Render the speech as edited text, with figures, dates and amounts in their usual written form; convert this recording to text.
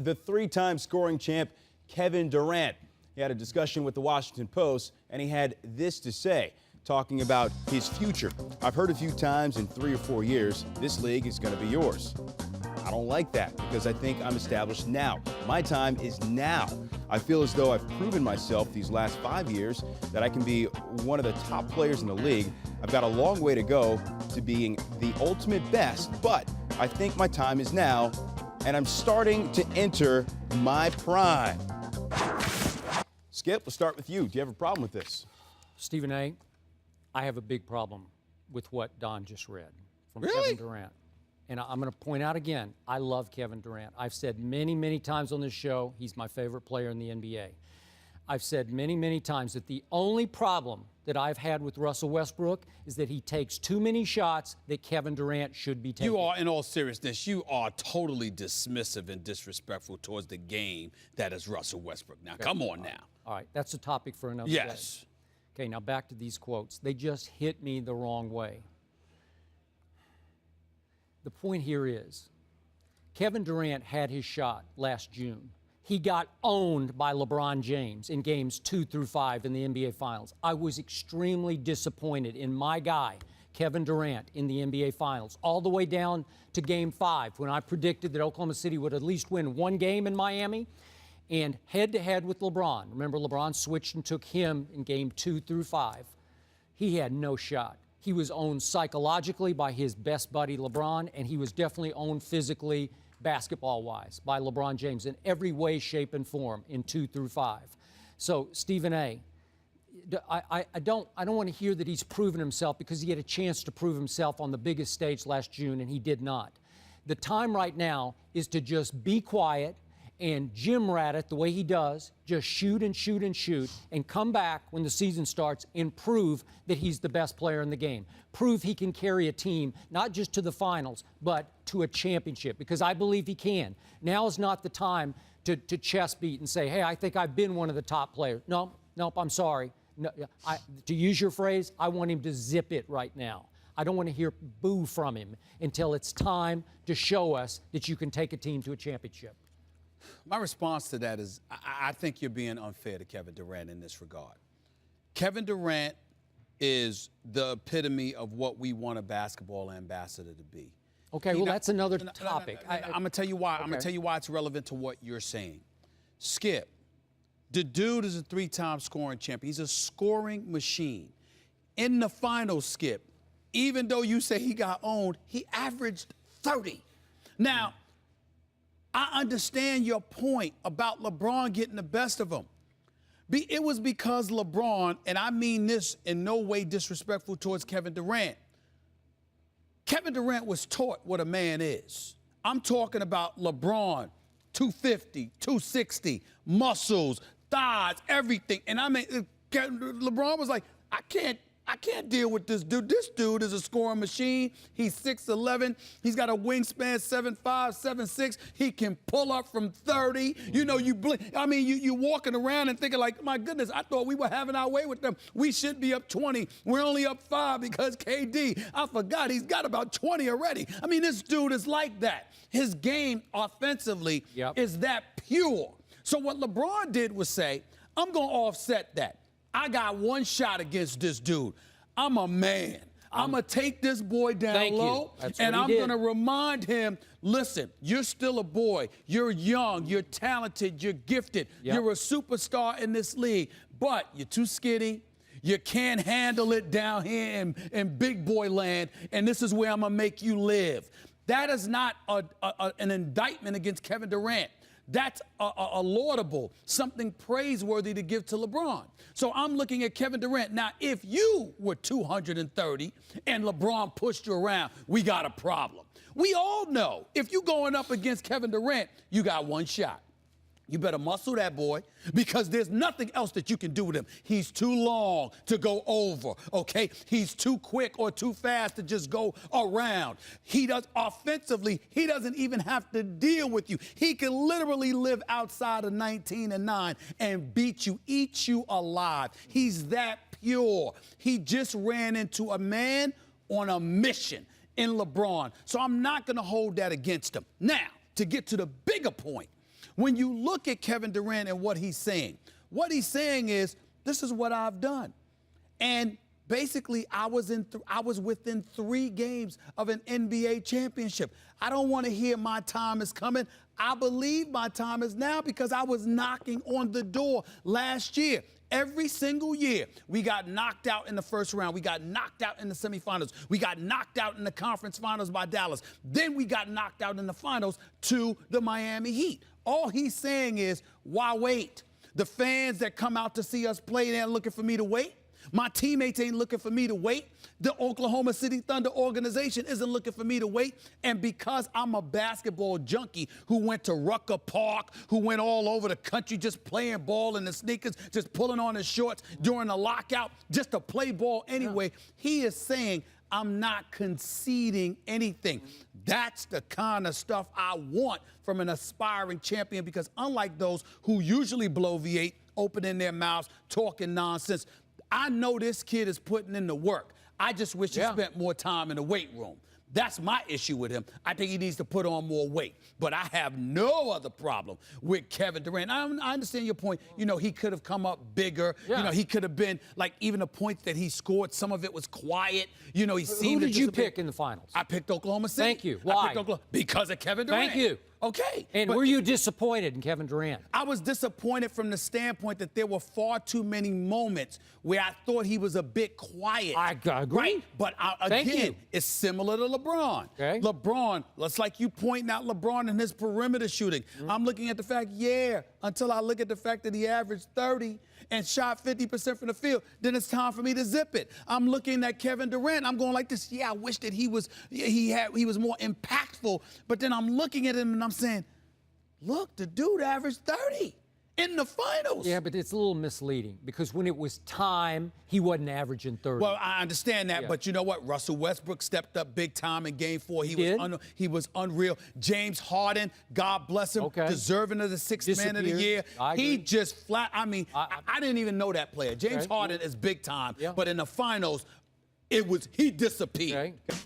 the three-time scoring champ, Kevin Durant. He had a discussion with the Washington Post, and he had this to say, talking about his future. I've heard a few times in 3 or 4 years, this league is going to be yours. I don't like that because I think I'm established now. My time is now. I feel as though I've proven myself these last 5 years that I can be one of the top players in the league. I've got a long way to go to being the ultimate best, but I think my time is now, and I'm starting to enter my prime. Skip, we'll start with you. Do you have a problem with this? Stephen A., I have a big problem with what Don just read from Really? Kevin Durant. And I'm going to point out again, I love Kevin Durant. I've said many, many times on this show, he's my favorite player in the NBA. I've said many, many times that the only problem that I've had with Russell Westbrook is that he takes too many shots that Kevin Durant should be taking. You are, in all seriousness, you are totally dismissive and disrespectful towards the game that is Russell Westbrook. Now, come on now. All right, that's a topic for another day. Yes. Okay, now back to these quotes. They just hit me the wrong way. The point here is, Kevin Durant had his shot last June. He got owned by LeBron James in games 2 through 5 in the NBA Finals. I was extremely disappointed in my guy, Kevin Durant, in the NBA Finals, all the way down to Game 5, when I predicted that Oklahoma City would at least win one game in Miami, and head-to-head with LeBron. Remember, LeBron switched and took him in Game 2 through 5. He had no shot. He was owned psychologically by his best buddy, LeBron, and he was definitely owned physically, basketball-wise, by LeBron James in every way, shape, and form in 2 through 5. So, Stephen A., I don't want to hear that he's proven himself, because he had a chance to prove himself on the biggest stage last June, and he did not. The time right now is to just be quiet and gym rat it the way he does, just shoot and shoot and shoot, and come back when the season starts and prove that he's the best player in the game. Prove he can carry a team, not just to the finals, but to a championship, because I believe he can. Now is not the time to chest beat and say, hey, I think I've been one of the top players. Nope, I'm sorry. No, to use your phrase, I want him to zip it right now. I don't want to hear boo from him until it's time to show us that you can take a team to a championship. My response to that is I think you're being unfair to Kevin Durant in this regard. Kevin Durant is the epitome of what we want a basketball ambassador to be. Okay, well, that's another topic. I'm going to tell you why. Okay. I'm going to tell you why it's relevant to what you're saying. Skip, the dude is a 3-time scoring champion. He's a scoring machine. In the finals, Skip, even though you say he got owned, he averaged 30. Now, I understand your point about LeBron getting the best of him. It was because LeBron, and I mean this in no way disrespectful towards Kevin Durant, Kevin Durant was taught what a man is. I'm talking about LeBron, 250, 260, muscles, thighs, everything. And I mean, LeBron was like, I can't deal with this dude. This dude is a scoring machine. He's 6'11". He's got a wingspan 7'5", 7'6". He can pull up from 30. You know, you walking around and thinking like, my goodness, I thought we were having our way with them. We should be up 20. We're only up 5 because KD, I forgot, he's got about 20 already. I mean, this dude is like that. His game offensively is that pure. So what LeBron did was say, I'm going to offset that. I got one shot against this dude. I'm a man. I'm going to take this boy down low, and I'm going to remind him, listen, you're still a boy. You're young. You're talented. You're gifted. You're a superstar in this league, but you're too skinny. You can't handle it down here in big boy land, and this is where I'm going to make you live. That is not an indictment against Kevin Durant. That's a laudable, something praiseworthy to give to LeBron. So I'm looking at Kevin Durant. Now, if you were 230 and LeBron pushed you around, we got a problem. We all know if you're going up against Kevin Durant, you got one shot. You better muscle that boy, because there's nothing else that you can do with him. He's too long to go over, okay? He's too quick or too fast to just go around. He does offensively, he doesn't even have to deal with you. He can literally live outside of 19-9 and beat you, eat you alive. He's that pure. He just ran into a man on a mission in LeBron. So I'm not going to hold that against him. Now, to get to the bigger point, When you look at Kevin Durant and what he's saying is, this is what I've done. And basically, I was within 3 games of an NBA championship. I don't want to hear my time is coming. I believe my time is now because I was knocking on the door last year. Every single year, we got knocked out in the first round. We got knocked out in the semifinals. We got knocked out in the conference finals by Dallas. Then we got knocked out in the finals to the Miami Heat. All he's saying is, why wait? The fans that come out to see us play, they're looking for me to wait. My teammates ain't looking for me to wait. The Oklahoma City Thunder organization isn't looking for me to wait. And because I'm a basketball junkie who went to Rucker Park, who went all over the country just playing ball in the sneakers, just pulling on his shorts during the lockout, just to play ball anyway, he is saying, I'm not conceding anything. That's the kind of stuff I want from an aspiring champion, because unlike those who usually blow V8, opening their mouths, talking nonsense, I know this kid is putting in the work. I just wish he spent more time in the weight room. That's my issue with him. I think he needs to put on more weight. But I have no other problem with Kevin Durant. I understand your point. You know, he could have come up bigger. Yeah. You know, he could have been, like, even the points that he scored, some of it was quiet. You know, he seemed Who did you pick in the finals? I picked Oklahoma City. Thank you. Why? Because of Kevin Durant. Thank you. Okay. And were you disappointed in Kevin Durant? I was disappointed from the standpoint that there were far too many moments where I thought he was a bit quiet. I agree. Right? But again, it's similar to LeBron. Okay. LeBron, it's like you pointing out LeBron and his perimeter shooting. I'm looking at the fact, until I look at the fact that he averaged 30 and shot 50% from the field, then it's time for me to zip it. I'm looking at Kevin Durant. I'm going like this. I wish that he was more impactful. But then I'm looking at him and I'm saying, look, the dude averaged 30 in the finals. Yeah, but it's a little misleading because when it was time, he wasn't averaging 30. Well, I understand that, but you know what? Russell Westbrook stepped up big time in Game 4. He was unreal. James Harden, God bless him, deserving of the Sixth Man of the Year. He just flat. I mean, I didn't even know that player. James Harden is big time, but in the finals, he disappeared. Okay.